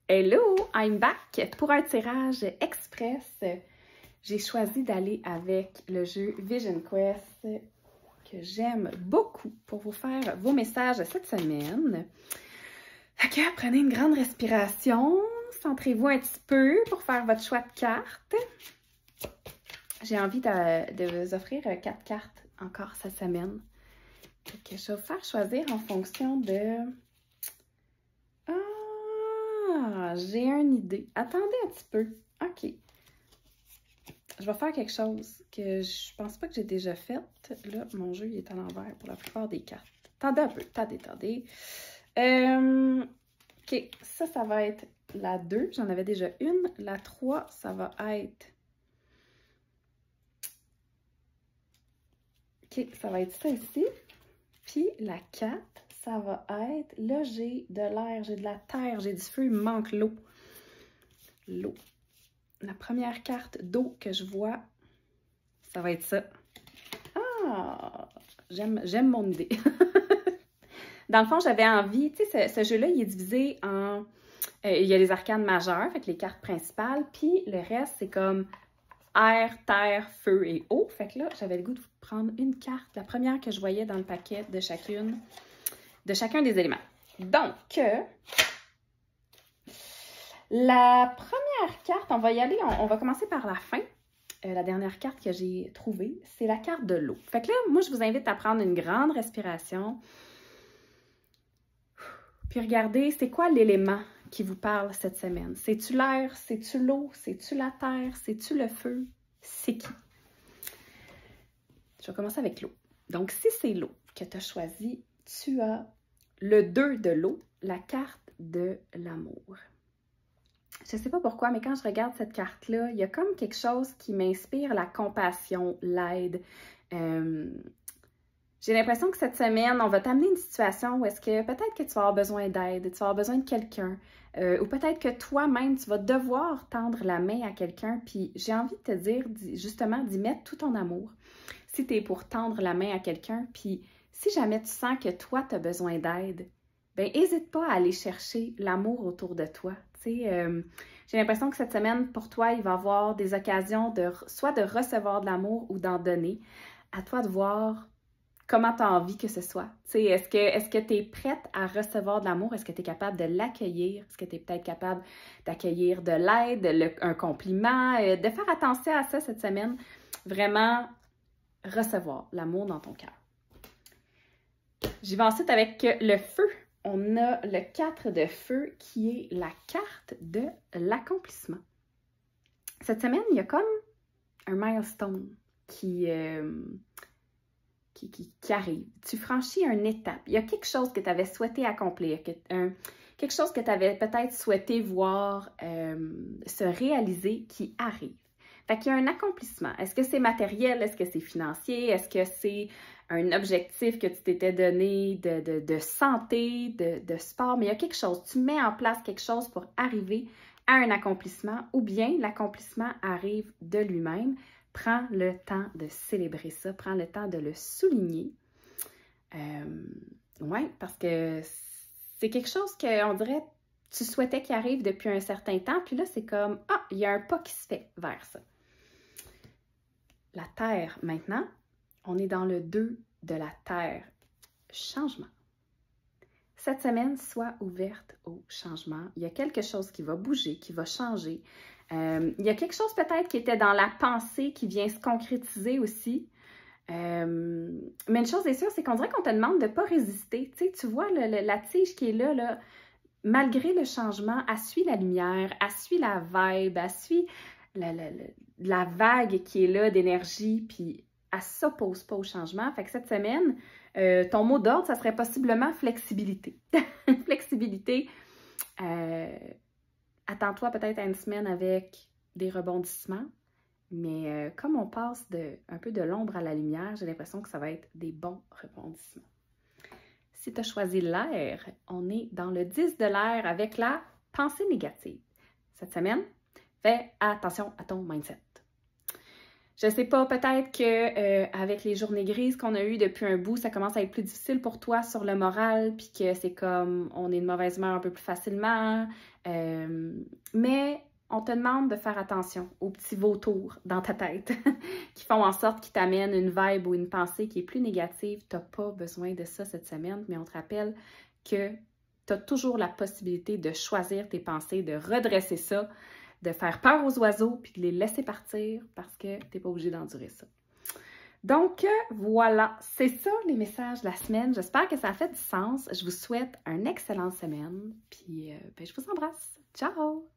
Hello, I'm back pour un tirage express. J'ai choisi d'aller avec le jeu Vision Quest que j'aime beaucoup pour vous faire vos messages cette semaine. Fait que prenez une grande respiration, centrez-vous un petit peu pour faire votre choix de cartes. J'ai envie de vous offrir 4 cartes encore cette semaine. Fait que je vais vous faire choisir en fonction de... Ah, j'ai une idée. Attendez un petit peu. OK. Je vais faire quelque chose que je pense pas que j'ai déjà fait. Là, mon jeu il est à l'envers pour la plupart des cartes. Attendez un peu. Attendez. OK. Ça va être la 2. J'en avais déjà une. La 3, ça va être... OK. Ça va être ça ici. Puis la 4, ça va être... Là, j'ai de l'air, j'ai de la terre, j'ai du feu, il me manque l'eau. L'eau. La première carte d'eau que je vois, ça va être ça. Ah! J'aime mon idée. Dans le fond, j'avais envie, tu sais, ce jeu-là, il est divisé en... il y a les arcanes majeures, fait que les cartes principales, puis le reste, c'est comme air, terre, feu et eau. Fait que là, j'avais le goût de prendre une carte, la première que je voyais dans le paquet de chacun des éléments. Donc, la première carte, on va y aller, on va commencer par la fin. La dernière carte que j'ai trouvée, c'est la carte de l'eau. Fait que là, moi, je vous invite à prendre une grande respiration. Puis regardez, c'est quoi l'élément qui vous parle cette semaine? C'est-tu l'air? C'est-tu l'eau? C'est-tu la terre? C'est-tu le feu? C'est qui? Je vais commencer avec l'eau. Donc, si c'est l'eau que tu as choisi, tu as le 2 de l'eau, la carte de l'amour. Je ne sais pas pourquoi, mais quand je regarde cette carte-là, il y a comme quelque chose qui m'inspire la compassion, l'aide. J'ai l'impression que cette semaine, on va t'amener une situation où est-ce que peut-être que tu vas avoir besoin d'aide, tu vas avoir besoin de quelqu'un, ou peut-être que toi-même, tu vas devoir tendre la main à quelqu'un, puis j'ai envie de te dire, justement, d'y mettre tout ton amour. Si tu es pour tendre la main à quelqu'un, puis si jamais tu sens que toi, tu as besoin d'aide, ben n'hésite pas à aller chercher l'amour autour de toi. J'ai l'impression que cette semaine, pour toi, il va y avoir des occasions soit de recevoir de l'amour ou d'en donner. À toi de voir comment tu as envie que ce soit. Est-ce que tu es prête à recevoir de l'amour? Est-ce que tu es capable de l'accueillir? Est-ce que tu es peut-être capable d'accueillir de l'aide, un compliment? De faire attention à ça cette semaine. Vraiment recevoir l'amour dans ton cœur. J'y vais ensuite avec le feu. On a le 4 de feu qui est la carte de l'accomplissement. Cette semaine, il y a comme un milestone qui arrive. Tu franchis une étape. Il y a quelque chose que tu avais souhaité accomplir, quelque chose que tu avais peut-être souhaité voir se réaliser qui arrive. Fait qu'il y a un accomplissement. Est-ce que c'est matériel? Est-ce que c'est financier? Est-ce que c'est un objectif que tu t'étais donné de santé, de sport? Mais il y a quelque chose. Tu mets en place quelque chose pour arriver à un accomplissement ou bien l'accomplissement arrive de lui-même. Prends le temps de célébrer ça. Prends le temps de le souligner. Oui, parce que c'est quelque chose qu'on dirait tu souhaitais qu'il arrive depuis un certain temps. Puis là, c'est comme, ah, il y a un pas qui se fait vers ça. La terre, maintenant, on est dans le 2 de la terre. Changement. Cette semaine, sois ouverte au changement. Il y a quelque chose qui va bouger, qui va changer. Il y a quelque chose peut-être qui était dans la pensée qui vient se concrétiser aussi. Mais une chose est sûre, c'est qu'on dirait qu'on te demande de ne pas résister. Tu vois la tige qui est là, malgré le changement, elle suit la lumière, elle suit la vibe, elle suit la vague qui est là d'énergie, puis elle ne s'oppose pas au changement. Fait que cette semaine, ton mot d'ordre, ça serait possiblement flexibilité. Flexibilité. Attends-toi peut-être à une semaine avec des rebondissements, mais comme on passe un peu de l'ombre à la lumière, j'ai l'impression que ça va être des bons rebondissements. Si tu as choisi l'air, on est dans le 10 de l'air avec la pensée négative. Cette semaine, fais attention à ton mindset. Je sais pas, peut-être que avec les journées grises qu'on a eues depuis un bout, ça commence à être plus difficile pour toi sur le moral, puis que c'est comme on est de mauvaise humeur un peu plus facilement. Mais on te demande de faire attention aux petits vautours dans ta tête qui font en sorte qu'ils t'amènent une vibe ou une pensée qui est plus négative. Tu n'as pas besoin de ça cette semaine, mais on te rappelle que tu as toujours la possibilité de choisir tes pensées, de redresser ça, de faire peur aux oiseaux puis de les laisser partir parce que tu n'es pas obligé d'endurer ça. Donc, voilà, c'est ça les messages de la semaine. J'espère que ça a fait du sens. Je vous souhaite une excellente semaine puis je vous embrasse. Ciao!